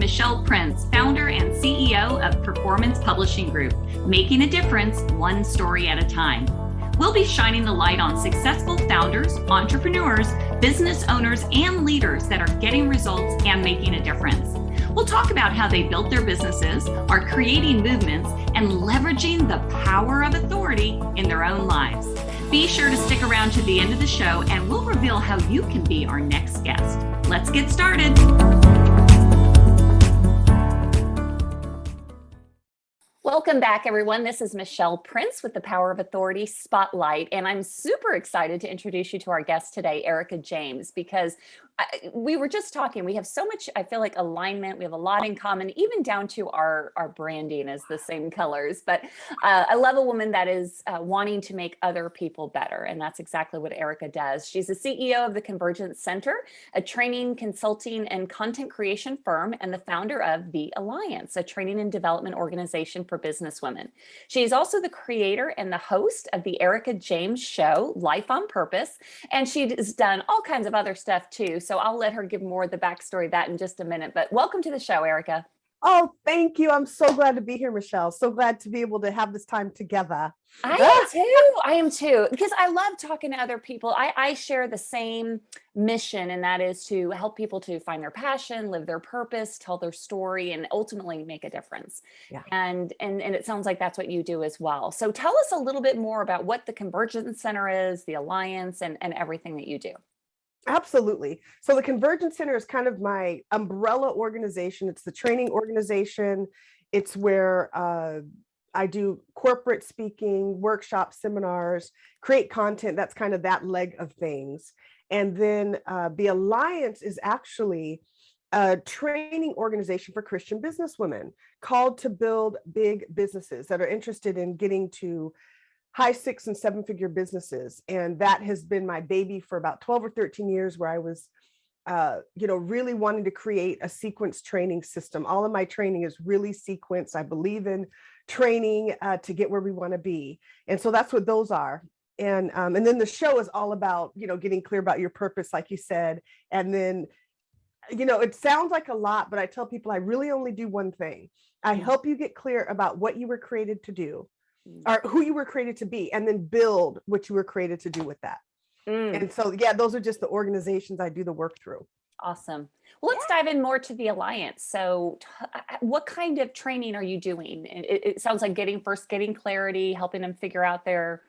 Michelle Prince, founder and CEO of Performance Publishing Group, making a difference one story at a time. We'll be shining the light on successful founders, entrepreneurs, business owners, and leaders that are getting results and making a difference. We'll talk about how they built their businesses, are creating movements, and leveraging the power of authority in their own lives. Be sure to stick around to the end of the show and we'll reveal how you can be our next guest. Let's get started. Welcome back, everyone. This is Michelle Prince with the Power of Authority Spotlight, and I'm super excited to introduce you to our guest today, Ericka James, because we were just talking. We have so much, I feel like, alignment. We have a lot in common, even down to our branding is the same colors. But I love a woman that is wanting to make other people better, and that's exactly what Ericka does. She's the CEO of the Convergence Center, a training, consulting, and content creation firm, and the founder of The Alliance, a training and development organization for businesswomen. She is also the creator and the host of the Ericka James show, Life on Purpose, and she has done all kinds of other stuff too. So I'll let her give more of the backstory of that in just a minute. But welcome to the show, Ericka. Oh, thank you. I'm so glad to be here, Michelle. So glad to be able to have this time together. I am too, because I love talking to other people. I share the same mission, and that is to help people to find their passion, live their purpose, tell their story, and ultimately make a difference. Yeah. And it sounds like that's what you do as well. So tell us a little bit more about what the Convergence Center is, the Alliance, and everything that you do. Absolutely. So the Convergence Center is kind of my umbrella organization. It's the training organization. It's where I do corporate speaking, workshops, seminars, create content. That's kind of that leg of things. And then the Alliance is actually a training organization for Christian businesswomen called to build big businesses that are interested in getting to high 6- and 7-figure businesses. And that has been my baby for about 12 or 13 years, where I was, really wanting to create a sequence training system. All of my training is really sequenced. I believe in training to get where we want to be. And so that's what those are. And then the show is all about, getting clear about your purpose, like you said. And then, it sounds like a lot, but I tell people I really only do one thing. I help you get clear about what you were created to do, or who you were created to be, and then build what you were created to do with that. And so, those are just the organizations I do the work through. Awesome. Well, let's dive in more to the Alliance. So what kind of training are you doing? It sounds like getting clarity, helping them figure out their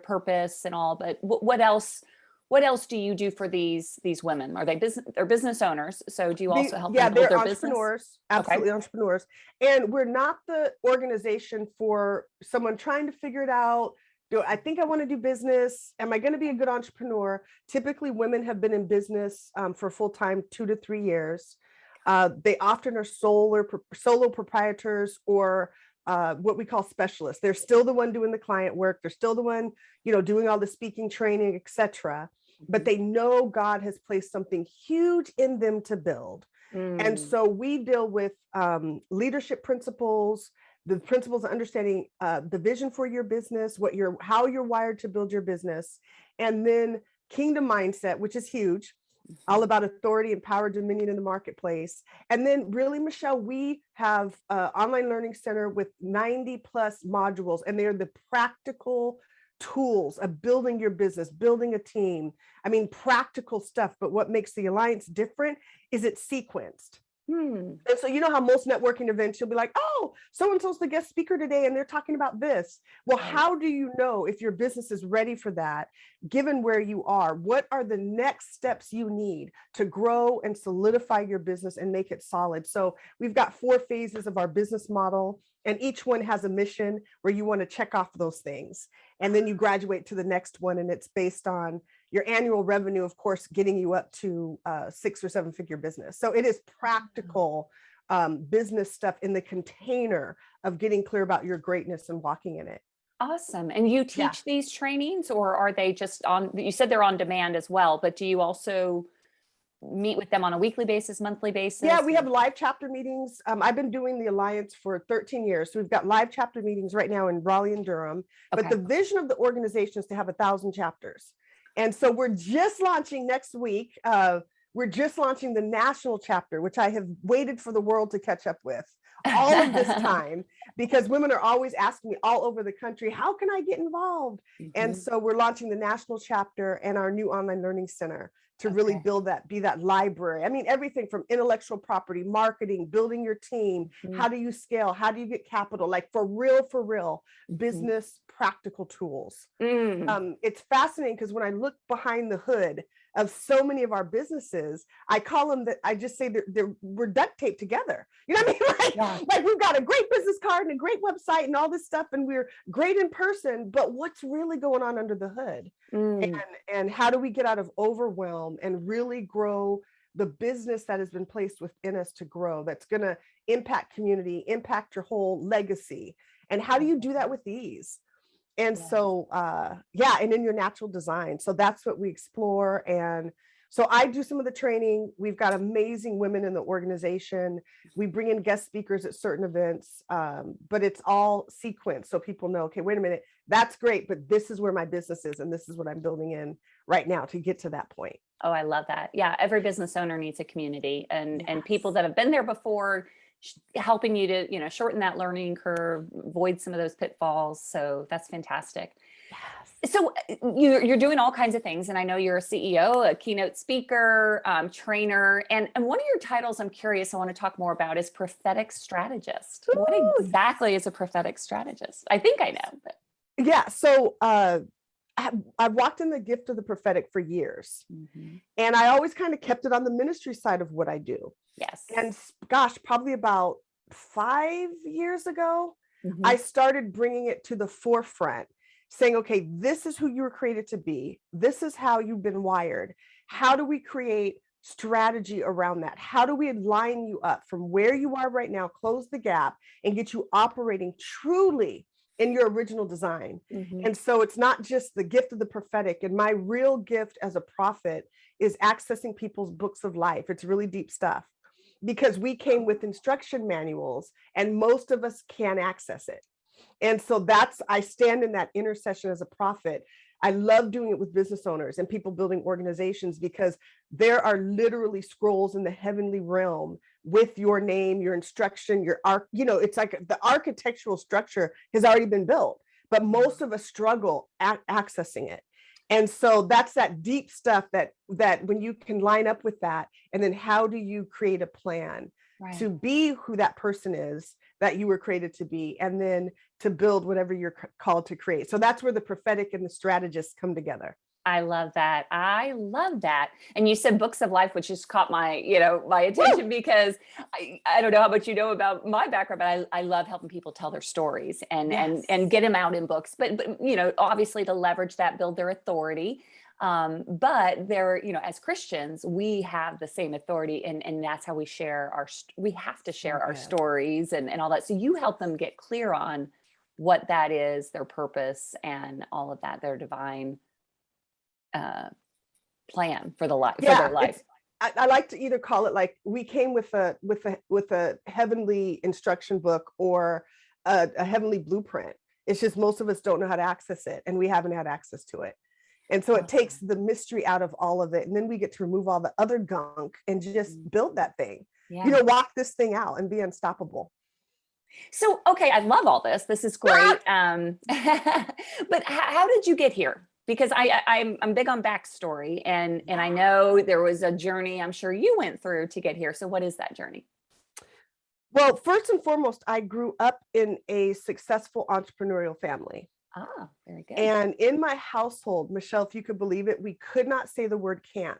purpose and all, but what else do you do for these women? Are they're business owners? So do you also help them build their entrepreneurs, business? absolutely. Okay. Entrepreneurs. And we're not the organization for someone trying to figure it out. I think I want to do business. Am I going to be a good entrepreneur? Typically, women have been in business for full-time 2 to 3 years. They often are solo proprietors or what we call specialists. They're still the one doing the client work. They're still the one, doing all the speaking, training, etc. But they know God has placed something huge in them to build. And so we deal with leadership principles, the principles of understanding the vision for your business, how you're wired to build your business, and then kingdom mindset, which is huge, all about authority and power, dominion in the marketplace. And then really, Michelle, we have an online learning center with 90 plus modules, and they're the practical tools of building your business, building a team. I mean, practical stuff. But what makes the Alliance different is it's sequenced. And so how most networking events, you'll be like, oh, so-and-so's the guest speaker today, and they're talking about this. Well, how do you know if your business is ready for that, given where you are? What are the next steps you need to grow and solidify your business and make it solid? So we've got 4 phases of our business model, and each one has a mission where you want to check off those things. And then you graduate to the next one, and it's based on your annual revenue, of course, getting you up to 6- or 7-figure business. So it is practical business stuff in the container of getting clear about your greatness and walking in it. Awesome. And you teach these trainings, or are they just you said they're on demand as well, but do you also meet with them on a weekly basis, monthly basis? Yeah, we have live chapter meetings. I've been doing the Alliance for 13 years. So we've got live chapter meetings right now in Raleigh and Durham. But the vision of the organization is to have 1,000 chapters. And so we're just launching next week we're just launching the national chapter, which I have waited for the world to catch up with all of this time, because women are always asking me all over the country, how can I get involved? And so we're launching the national chapter and our new online learning center to really build that, be that library. I mean, everything from intellectual property, marketing, building your team, how do you scale, how do you get capital, like for real business practical tools. It's fascinating because when I look behind the hood of so many of our businesses, I call them that, I just say we're duct taped together. You know what I mean? Like we've got a great business card and a great website and all this stuff, and we're great in person, but what's really going on under the hood? And how do we get out of overwhelm and really grow the business that has been placed within us to grow, that's going to impact community, impact your whole legacy? And how do you do that with ease? And so, and in your natural design. So that's what we explore. And so I do some of the training. We've got amazing women in the organization. We bring in guest speakers at certain events, but it's all sequenced. So people know, okay, wait a minute, that's great, but this is where my business is. And this is what I'm building in right now to get to that point. Oh, I love that. Yeah. Every business owner needs a community and people that have been there before, helping you to, shorten that learning curve, avoid some of those pitfalls. So that's fantastic. Yes. So you're doing all kinds of things. And I know you're a CEO, a keynote speaker, trainer, and one of your titles I'm curious, I want to talk more about is prophetic strategist. Ooh. What exactly is a prophetic strategist? I think I know. But. Yeah. So I've walked in the gift of the prophetic for years. And I always kind of kept it on the ministry side of what I do. Yes. And gosh, probably about 5 years ago, I started bringing it to the forefront, saying, okay, this is who you were created to be. This is how you've been wired. How do we create strategy around that? How do we line you up from where you are right now, close the gap, and get you operating truly in your original design? And so it's not just the gift of the prophetic. And my real gift as a prophet is accessing people's books of life. It's really deep stuff, because we came with instruction manuals and most of us can't access it. And so I stand in that intercession as a prophet. I love doing it with business owners and people building organizations, because there are literally scrolls in the heavenly realm with your name, your instruction, your it's like the architectural structure has already been built, but most of us struggle at accessing it. And so that's that deep stuff that when you can line up with that, and then how do you create a plan to be who that person is that you were created to be, and then to build whatever you're called to create. So that's where the prophetic and the strategists come together. I love that. I love that. And you said books of life, which just caught my, my attention. Woo! Because I don't know how much you know about my background, but I love helping people tell their stories and get them out in books. But obviously to leverage that, build their authority. But they're, as Christians, we have the same authority, and that's how we share we have to share our stories and all that. So you help them get clear on what that is, their purpose, and all of that, their divine plan for their life. I like to either call it like we came with a heavenly instruction book or a heavenly blueprint. It's just most of us don't know how to access it, and we haven't had access to it. And so it takes the mystery out of all of it. And then we get to remove all the other gunk and just build that thing, walk this thing out and be unstoppable. So, okay, I love all this. This is great. But how did you get here? Because I'm big on backstory, and I know there was a journey I'm sure you went through to get here. So what is that journey? Well, first and foremost, I grew up in a successful entrepreneurial family. Ah, very good. And in my household, Michelle, if you could believe it, we could not say the word can't.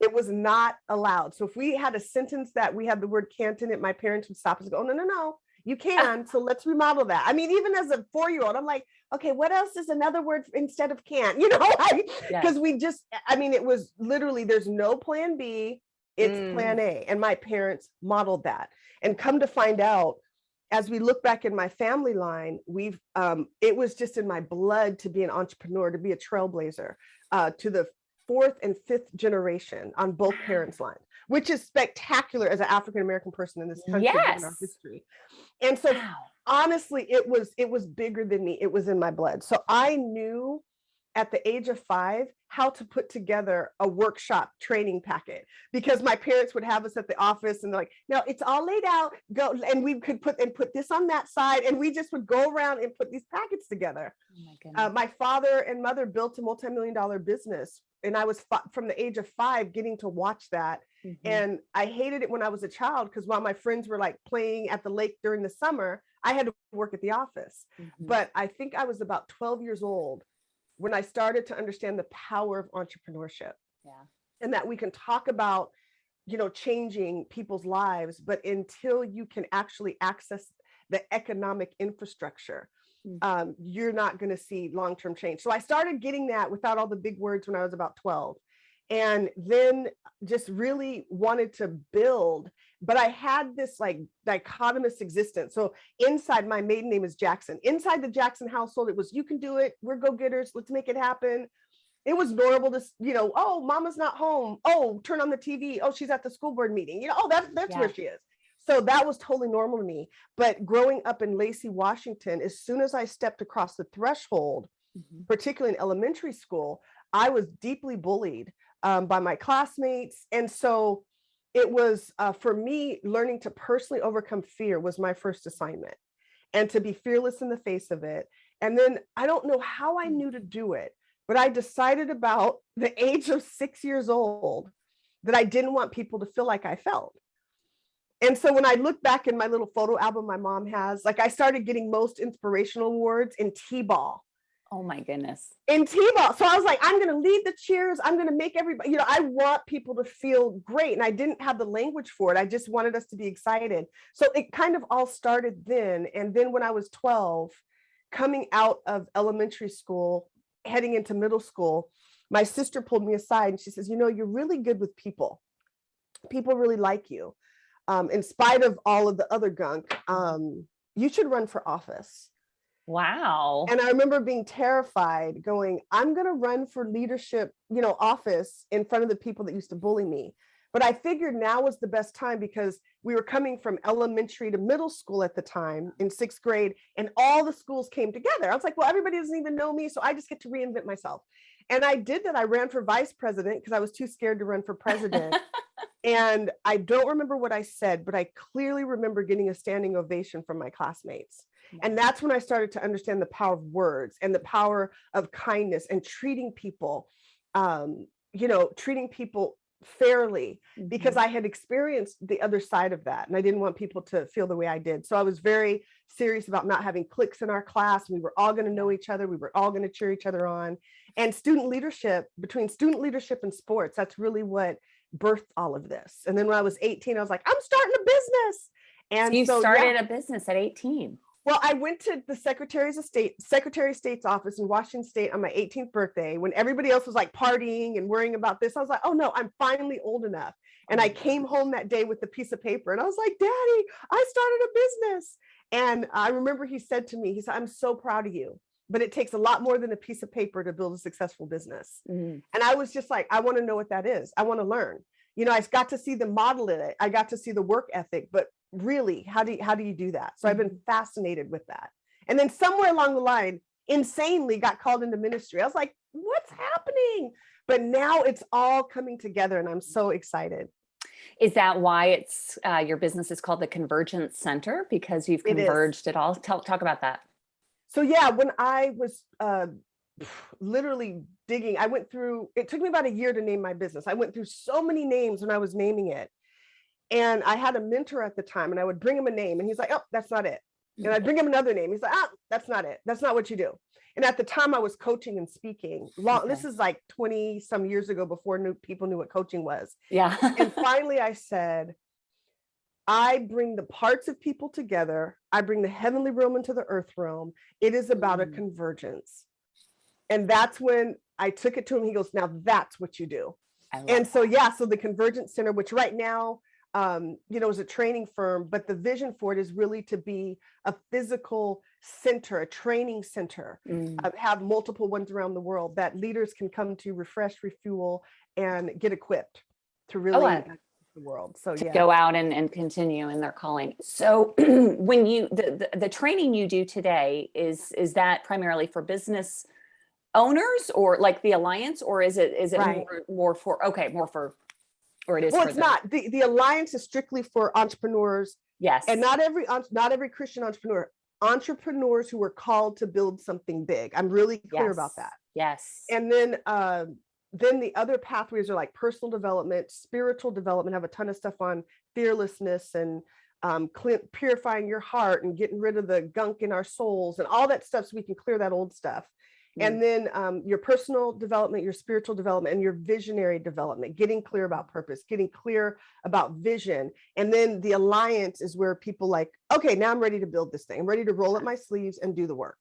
It was not allowed. So if we had a sentence that we had the word can't in it, my parents would stop us and go, oh, no, you can. So let's remodel that. I mean, even as a 4-year-old, I'm like, okay, what else is another word instead of can't? Because it was literally, there's no plan B, it's plan A. And my parents modeled that. And come to find out, as we look back in my family line, it was just in my blood to be an entrepreneur, to be a trailblazer, to the 4th and 5th generation on both parents' lines, which is spectacular as an African-American person in this country, in our history. And so honestly, it was bigger than me. It was in my blood. So I knew at the age of 5 how to put together a workshop training packet, because my parents would have us at the office and they're like, no, it's all laid out, go, and we could put this on that side, and we just would go around and put these packets together. Oh my goodness. My father and mother built a multi-million-dollar business, and I was from the age of 5 getting to watch that. And I hated it when I was a child, because while my friends were like playing at the lake during the summer, I had to work at the office. But I think I was about 12 years old when I started to understand the power of entrepreneurship. Yeah. And that we can talk about, changing people's lives, but until you can actually access the economic infrastructure, you're not going to see long-term change. So I started getting that without all the big words when I was about 12. And then just really wanted to build, but I had this like dichotomous existence. So inside, my maiden name is Jackson. Inside the Jackson household, it was, you can do it. We're go-getters. Let's make it happen. It was normal to, oh, mama's not home. Oh, turn on the TV. Oh, she's at the school board meeting. Oh, that's where she is. So that was totally normal to me. But growing up in Lacey, Washington, as soon as I stepped across the threshold, particularly in elementary school, I was deeply bullied by my classmates. And so it was, for me, learning to personally overcome fear was my first assignment, and to be fearless in the face of it. And then I don't know how I knew to do it, but I decided about the age of 6 years old that I didn't want people to feel like I felt. And so when I look back in my little photo album my mom has, like, I started getting most inspirational awards in T-ball. Oh my goodness. In T-ball. So I was like, I'm going to lead the cheers. I'm going to make everybody, I want people to feel great. And I didn't have the language for it. I just wanted us to be excited. So it kind of all started then. And then when I was 12, coming out of elementary school, heading into middle school, my sister pulled me aside and she says, you're really good with people. People really like you. In spite of all of the other gunk, you should run for office. Wow. And I remember being terrified, going, I'm going to run for leadership, office in front of the people that used to bully me. But I figured now was the best time, because we were coming from elementary to middle school at the time in 6th grade, and all the schools came together. I was like, well, everybody doesn't even know me, so I just get to reinvent myself. And I did that. I ran for vice president because I was too scared to run for president. And I don't remember what I said, but I clearly remember getting a standing ovation from my classmates. And that's when I started to understand the power of words and the power of kindness and treating people, treating people fairly, because I had experienced the other side of that. And I didn't want people to feel the way I did. So I was very serious about not having cliques in our class. We were all going to know each other. We were all going to cheer each other on. And student leadership, between student leadership and sports, that's really what birthed all of this. And then when I was 18, I was like, I'm starting a business. And so you started a business at 18. Well, I went to the Secretary of State's office in Washington State on my 18th birthday, when everybody else was like partying and worrying about this. I was like, oh no, I'm finally old enough. And I came home that day with the piece of paper and I was like, Daddy, I started a business. And I remember he said to me, he said, I'm so proud of you, but it takes a lot more than a piece of paper to build a successful business. And I was just like, I want to know what that is. I want to learn. I got to see the model in it. I got to see the work ethic, but really, how do you do that? So I've been fascinated with that. And then somewhere along the line, insanely got called into ministry. I was like, what's happening? But now it's all coming together and I'm so excited. Is that why it's your business is called the Convergence Center? Because you've converged it all? Talk about that. So yeah, when I was literally digging, it took me about a year to name my business. I went through so many names when I was naming it. And I had a mentor at the time, and I would bring him a name and he's like, oh, that's not it. And I'd bring him another name. He's like, oh, that's not it. That's not what you do. And at the time I was coaching and speaking. This is like 20 some years ago, before people knew what coaching was. Yeah. And finally I said, I bring the parts of people together. I bring the heavenly realm into the earth realm. It is about a convergence. And that's when I took it to him. He goes, now that's what you do. And so, so the Convergence Center, which right now, is a training firm, but the vision for it is really to be a physical center, a training center, have multiple ones around the world that leaders can come to refresh, refuel, and get equipped to really the world. So to go out and continue in their calling. So when you, the training you do today, is that primarily for business owners or like the alliance, or is it Right. more for, okay, more for, or it is Well, for it's the, not. The alliance is strictly for entrepreneurs, and yes, not every Christian entrepreneur. Entrepreneurs who are called to build something big. I'm really clear about yes, that. yes. And then the other pathways are like personal development, spiritual development. Have a ton of stuff on fearlessness and purifying your heart and getting rid of the gunk in our souls and all that stuff, so we can clear that old stuff. Mm. And then your personal development, your spiritual development, and your visionary development, getting clear about purpose, getting clear about vision. And then the alliance is where people like, okay, now I'm ready to build this thing. I'm ready to roll up my sleeves and do the work.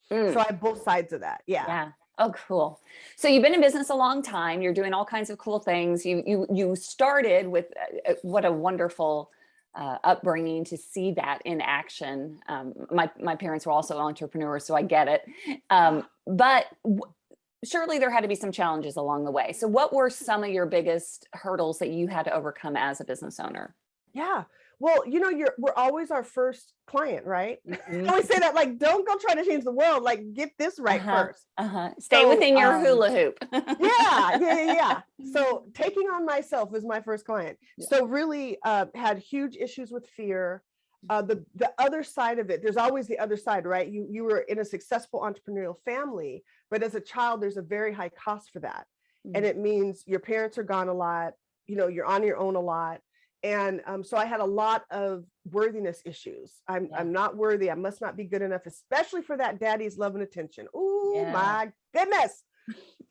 So I have both sides of that. Yeah. Yeah. Oh, cool. So you've been in business a long time. You're doing all kinds of cool things. You started with what a wonderful upbringing to see that in action. My parents were also entrepreneurs, so I get it. But surely there had to be some challenges along the way. So what were some of your biggest hurdles that you had to overcome as a business owner? Yeah. Well, we're always our first client, right? I Mhm. always say that, like, don't go try to change the world, like get this right Uh-huh. first. Uh-huh. Stay So, within your hula hoop. yeah. So taking on myself was my first client. Yeah. So really had huge issues with fear. The other side of it, there's always the other side, right? You were in a successful entrepreneurial family, but as a child, there's a very high cost for that. And it means your parents are gone a lot, you're on your own a lot. And so I had a lot of worthiness issues. I'm not worthy. I must not be good enough, especially for that daddy's love and attention. Oh my goodness.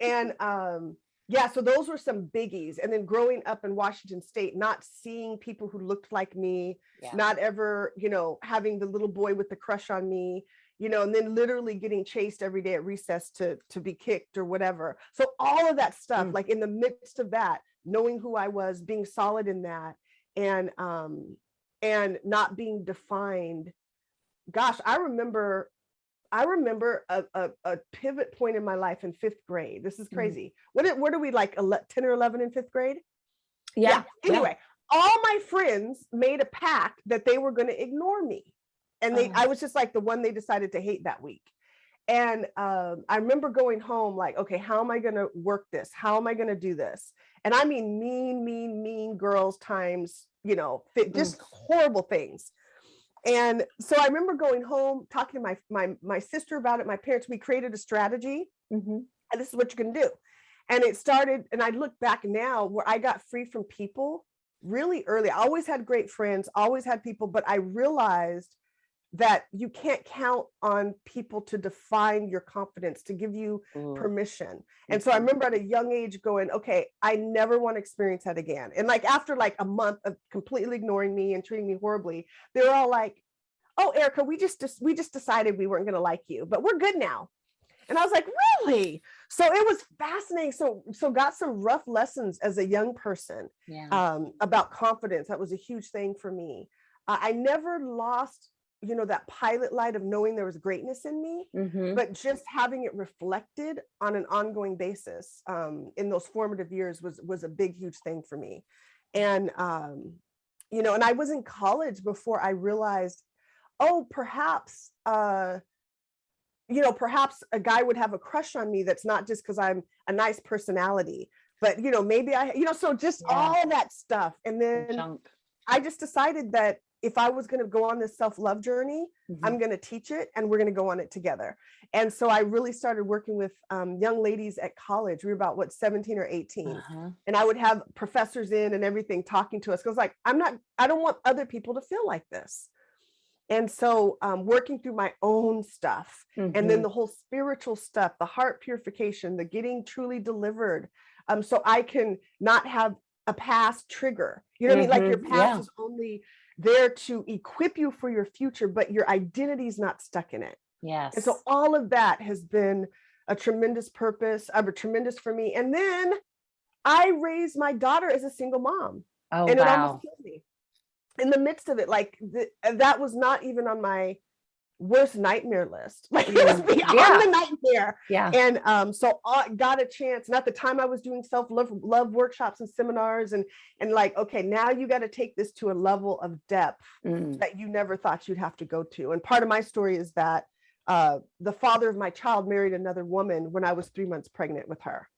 And so those were some biggies. And then growing up in Washington State, not seeing people who looked like me, not ever, having the little boy with the crush on me, and then literally getting chased every day at recess to be kicked or whatever. So all of that stuff, like in the midst of that, knowing who I was, being solid in that, and not being defined. Gosh, I remember a pivot point in my life in fifth grade. This is crazy. What are we, like 10 or 11 in fifth grade? Yeah. Anyway, all my friends made a pact that they were going to ignore me. And I was just like the one they decided to hate that week. And I remember going home like, okay, how am I going to work this? How am I going to do this? And I mean, mean girls times, just horrible things. And so I remember going home, talking to my sister about it, my parents. We created a strategy, and this is what you're going to do. And it started, and I look back now where I got free from people really early. I always had great friends, always had people, but I realized that you can't count on people to define your confidence, to give you permission. And so I remember at a young age going, okay, I never want to experience that again. And like after like a month of completely ignoring me and treating me horribly, they were all like, oh, Ericka, we just decided we weren't going to like you, but we're good now. And I was like, really? So it was fascinating. So got some rough lessons as a young person about confidence. That was a huge thing for me. I never lost that pilot light of knowing there was greatness in me, but just having it reflected on an ongoing basis in those formative years was a big, huge thing for me. And, and I was in college before I realized, oh, perhaps a guy would have a crush on me. That's not just because I'm a nice personality, but, maybe so just all that stuff. And then I just decided that if I was going to go on this self-love journey, I'm going to teach it and we're going to go on it together. And so I really started working with young ladies at college. We were about 17 or 18. And I would have professors in and everything talking to us. Because like, I don't want other people to feel like this. And so working through my own stuff and then the whole spiritual stuff, the heart purification, the getting truly delivered. So I can not have a past trigger. You know what I mean? Like your past is only there to equip you for your future, but your identity is not stuck in it. Yes. And so all of that has been a tremendous purpose, tremendous for me. And then I raised my daughter as a single mom. Oh, and wow. It almost killed me in the midst of it. Like that was not even on my worst nightmare list. Like it was beyond the nightmare. And so I got a chance. And at the time I was doing self-love workshops and seminars and like, okay, now you got to take this to a level of depth that you never thought you'd have to go to. And part of my story is that the father of my child married another woman when I was 3 months pregnant with her.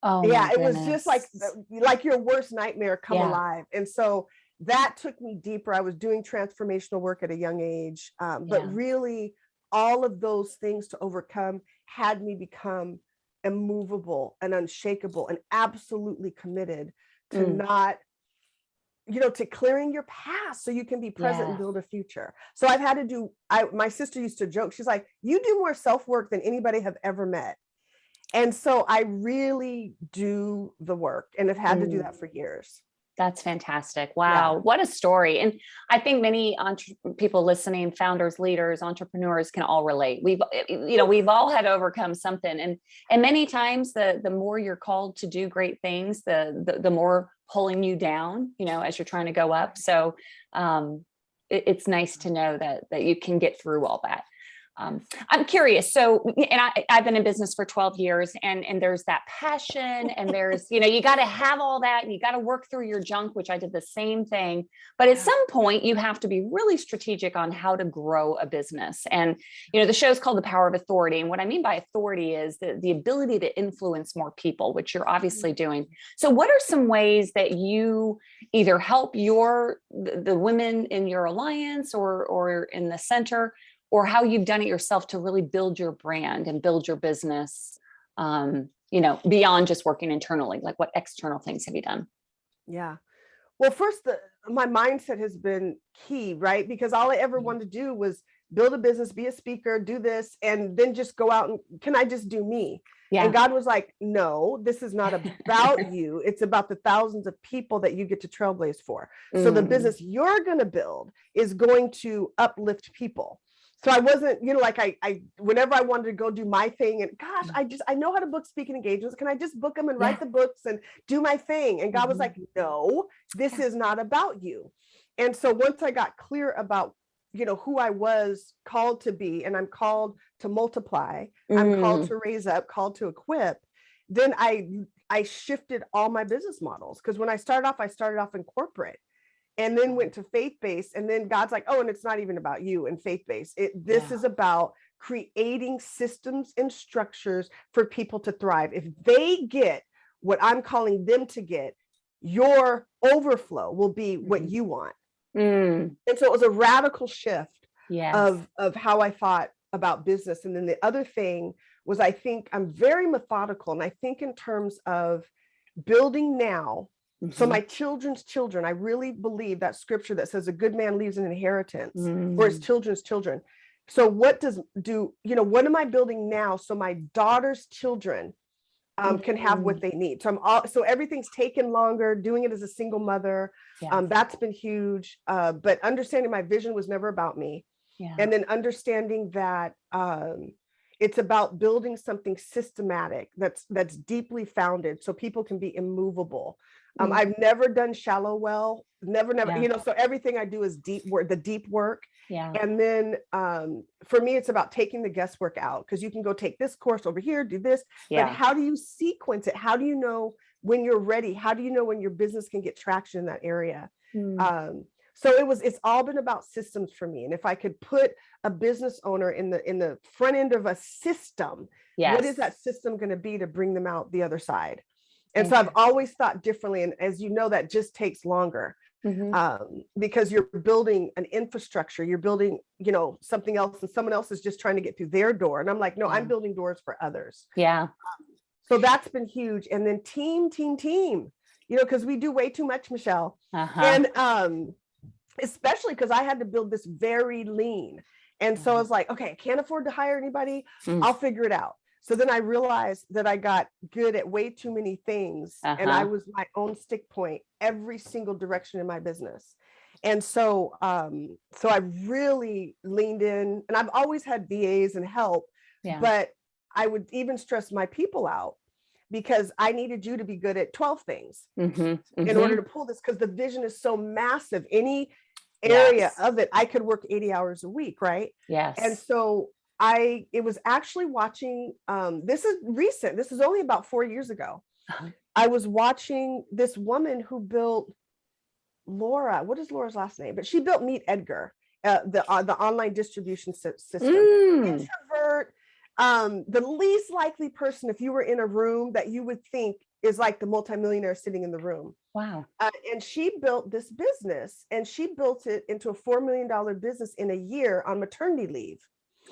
Oh my Yeah, it was just goodness. like your worst nightmare come Yeah. alive. And so that took me deeper. I was doing transformational work at a young age, Yeah. but really all of those things to overcome had me become immovable and unshakable and absolutely committed to not, to clearing your past so you can be present and Yeah. build a future. So I've had to do, my sister used to joke, she's like, you do more self-work than anybody have ever met. And so I really do the work and have had to do that for years. That's fantastic. Yeah. Wow. What a story. And I think many people listening, founders, leaders, entrepreneurs can all relate. We've all had to overcome something. And many times the more you're called to do great things, the more pulling you down, as you're trying to go up. So it's nice to know that you can get through all that. I'm curious. So, and I've been in business for 12 years and there's that passion and there's, you got to have all that and you got to work through your junk, which I did the same thing. But at some point you have to be really strategic on how to grow a business. And, the show's called The Power of Authority. And what I mean by authority is the ability to influence more people, which you're obviously doing. So what are some ways that you either help the women in your alliance or in the center, or how you've done it yourself to really build your brand and build your business, beyond just working internally? Like what external things have you done? Yeah. Well, first, my mindset has been key, right? Because all I ever wanted to do was build a business, be a speaker, do this, and then just go out and can I just do me? Yeah. And God was like, no, this is not about you. It's about the thousands of people that you get to trailblaze for. So the business you're going to build is going to uplift people. So I wasn't, like I whenever I wanted to go do my thing and gosh, I know how to book speaking engagements. Can I just book them and write the books and do my thing? And God was like, no, this is not about you. And so once I got clear about, who I was called to be, and I'm called to multiply, I'm called to raise up, called to equip, then I shifted all my business models. Because when I started off in corporate. And then went to faith-based, and then God's like, oh, and it's not even about you and faith-based. This is about creating systems and structures for people to thrive. If they get what I'm calling them to get, your overflow will be what you want. And so it was a radical shift of how I thought about business. And then the other thing was, I think I'm very methodical, and I think in terms of building now. So my children's children, I really believe that scripture that says a good man leaves an inheritance for his children's children. So what am I building now so my daughter's children can have what they need? So everything's taken longer, doing it as a single mother. That's been huge. But understanding my vision was never about me. And then understanding that it's about building something systematic that's deeply founded so people can be immovable. I've never done shallow well, never, so everything I do is deep work, the deep work. And then for me, it's about taking the guesswork out, because you can go take this course over here, do this, but how do you sequence it? How do you know when you're ready? How do you know when your business can get traction in that area? So it's all been about systems for me. And if I could put a business owner in the front end of a system, what is that system going to be to bring them out the other side? And so I've always thought differently. And as you know, that just takes longer because you're building an infrastructure, you're building, something else, and someone else is just trying to get through their door. And I'm like, no, I'm building doors for others. So that's been huge. And then team, because we do way too much, Michelle. And especially because I had to build this very lean. And so I was like, okay, I can't afford to hire anybody. I'll figure it out. So then I realized that I got good at way too many things. And I was my own stick point every single direction in my business. And so I really leaned in, and I've always had VAs and help, but I would even stress my people out because I needed you to be good at 12 things in order to pull this, because the vision is so massive. Any area of it, I could work 80 hours a week, right? And so it was actually watching, this is recent, this is only about 4 years ago. I was watching this woman who built Laura, what is Laura's last name? But she built Meet Edgar. the online distribution system. Mm, Introvert, the least likely person, if you were in a room, that you would think is like the multimillionaire sitting in the room. wow. And she built this business, and she built it into a $4 million business in a year on maternity leave.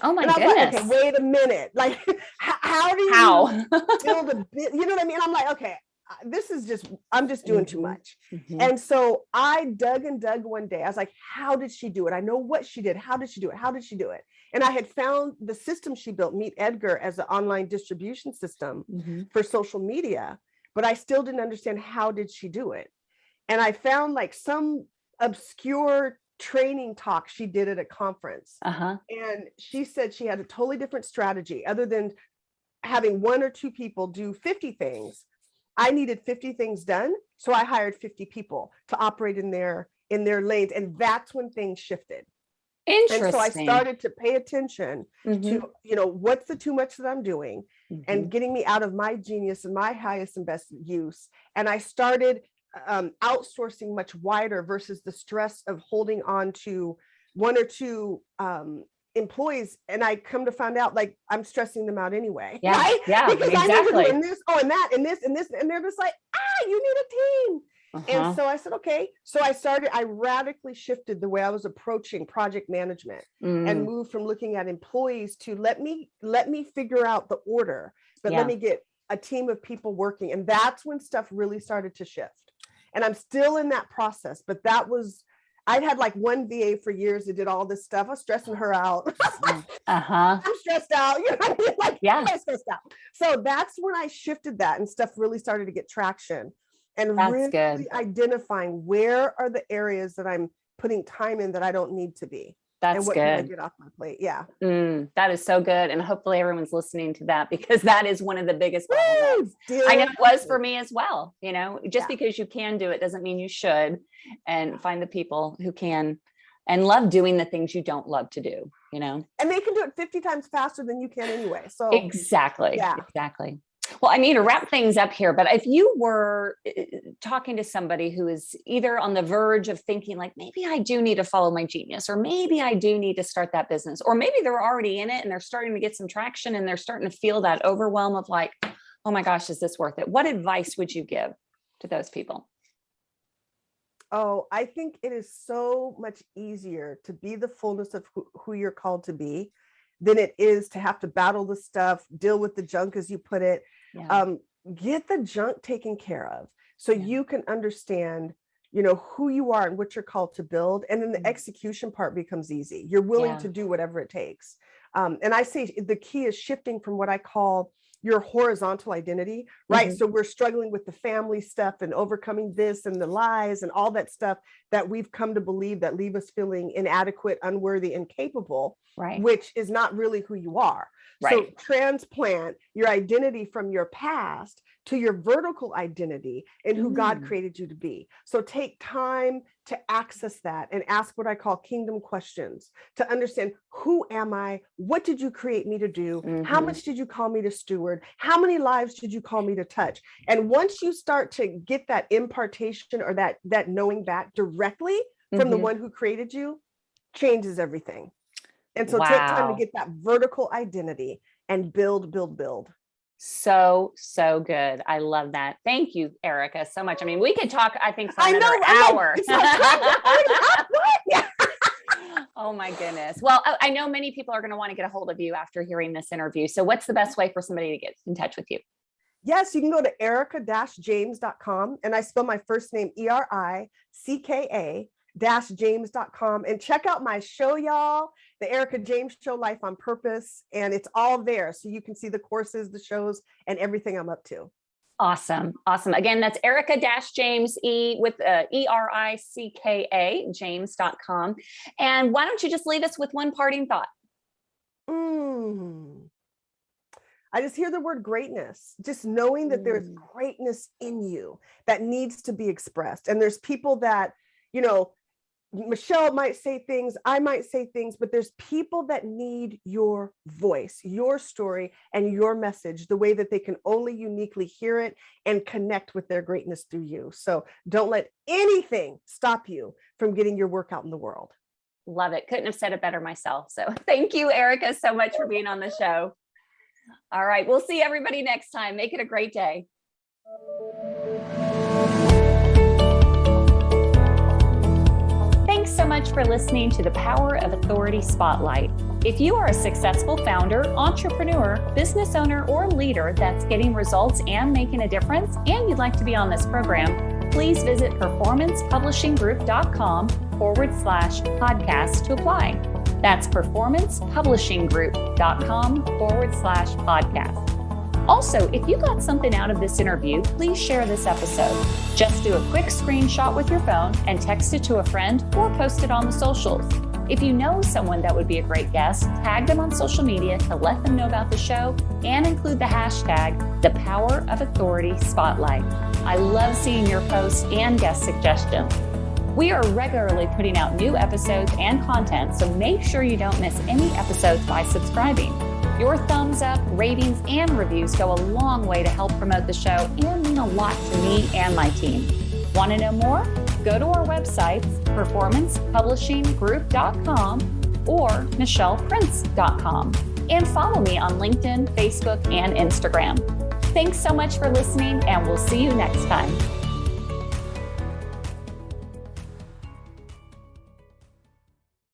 Oh my And I was like, okay, goodness. wait a minute. Like, how do you How? build a bit? You know what I mean? I'm like, okay, I'm just doing too much. Mhm. And so I dug and dug one day. I was like, how did she do it? I know what she did. How did she do it? How did she do it? And I had found the system she built, Meet Edgar, as an online distribution system Mhm. for social media, but I still didn't understand how did she do it. And I found like some obscure training talk she did at a conference. Uh-huh. And she said she had a totally different strategy other than having one or two people do 50 things. I needed 50 things done. So I hired 50 people to operate in their lanes. And that's when things shifted. And so I Interesting. started to pay attention to, Mhm. what's the too much that I'm doing, and Mhm. getting me out of my genius and my highest and best use. And I started outsourcing much wider versus the stress of holding on to one or two employees. And I come to find out, like, I'm stressing them out anyway, Yeah. right? Yeah, Because I need to do exactly. this, oh, and that, and this, and this. And they're just like, you need a team. And Uh-huh. so I said, okay. So I radically shifted the way I was approaching project management, and Mm, moved from looking at employees to let me figure out the order, but let yeah. me get a team of people working. And that's when stuff really started to shift. And I'm still in that process, but I'd had like one VA for years that did all this stuff. I was stressing her out. Yeah. Uh-huh. I'm stressed out. You know what I mean? Like, Yeah, everybody's stressed out. So that's when I shifted that, and stuff really started to get traction, and that's really good. identifying where are the areas that I'm putting time in that I don't need to be, and That's what can I good. get off my plate. Yeah. That is so good. And hopefully everyone's listening to that, because that is one of the biggest bottlenecks. Woo, I know dear. it was for me as well. Just Yeah. because you can do it doesn't mean you should. And find the people who can and love doing the things you don't love to do. And they can do it 50 times faster than you can anyway. So Exactly. yeah. Exactly. Well, I need to wrap things up here, but if you were talking to somebody who is either on the verge of thinking like, maybe I do need to follow my genius, or maybe I do need to start that business, or maybe they're already in it and they're starting to get some traction and they're starting to feel that overwhelm of like, oh my gosh, is this worth it? What advice would you give to those people? Oh, I think it is so much easier to be the fullness of who you're called to be than it is to have to battle the stuff, deal with the junk, as you put it. Yeah. Get the junk taken care of so Yeah. you can understand, who you are and what you're called to build. And then the execution part becomes easy. You're willing Yeah. to do whatever it takes. And I say the key is shifting from what I call your horizontal identity, right? Mhm. So we're struggling with the family stuff and overcoming this and the lies and all that stuff that we've come to believe that leave us feeling inadequate, unworthy, incapable, Right. which is not really who you are. So Right. transplant your identity from your past to your vertical identity and who God Mm. created you to be. So take time to access that and ask what I call kingdom questions to understand, who am I? What did you create me to do? How Mhm. much did you call me to steward? How many lives did you call me to touch? And once you start to get that impartation, or that knowing back directly from the Mhm. one who created you, changes everything. And so take time to Wow. get that vertical identity and build, build, build. So, so good. I love that. Thank you, Ericka, so much. I mean, we could talk, I think, for I another know. I'm like, hour. it's like time's already up. What? Yeah. Oh my goodness. Well, I know many people are going to want to get a hold of you after hearing this interview. So what's the best way for somebody to get in touch with you? Yes, you can go to ericka-james.com, and I spell my first name ERICKA-James.com, and check out my show, y'all, the Ericka James Show, Life on Purpose, and it's all there. So you can see the courses, the shows, and everything I'm up to. Awesome. Awesome. Again, that's Ericka-James, with ERICKA, James.com. And why don't you just leave us with one parting thought? I just hear the word greatness, just knowing that there's greatness in you that needs to be expressed. And there's people that, Michelle might say things, I might say things, but there's people that need your voice, your story, and your message the way that they can only uniquely hear it and connect with their greatness through you. So don't let anything stop you from getting your work out in the world. Love it. Couldn't have said it better myself. So thank you, Ericka, so much for being on the show. All right. We'll see everybody next time. Make it a great day. Thanks so much for listening to the Power of Authority Spotlight. If you are a successful founder, entrepreneur, business owner, or leader that's getting results and making a difference, and you'd like to be on this program, please visit performancepublishinggroup.com/podcast to apply. That's performancepublishinggroup.com/podcast. Also, if you got something out of this interview, please share this episode. Just do a quick screenshot with your phone and text it to a friend or post it on the socials. If you know someone that would be a great guest, tag them on social media to let them know about the show and include the hashtag #ThePowerOfAuthoritySpotlight. I love seeing your posts and guest suggestions. We are regularly putting out new episodes and content, so make sure you don't miss any episodes by subscribing. Your thumbs up, ratings, and reviews go a long way to help promote the show and mean a lot to me and my team. Want to know more? Go to our websites, performancepublishinggroup.com or michelleprince.com, and follow me on LinkedIn, Facebook, and Instagram. Thanks so much for listening, and we'll see you next time.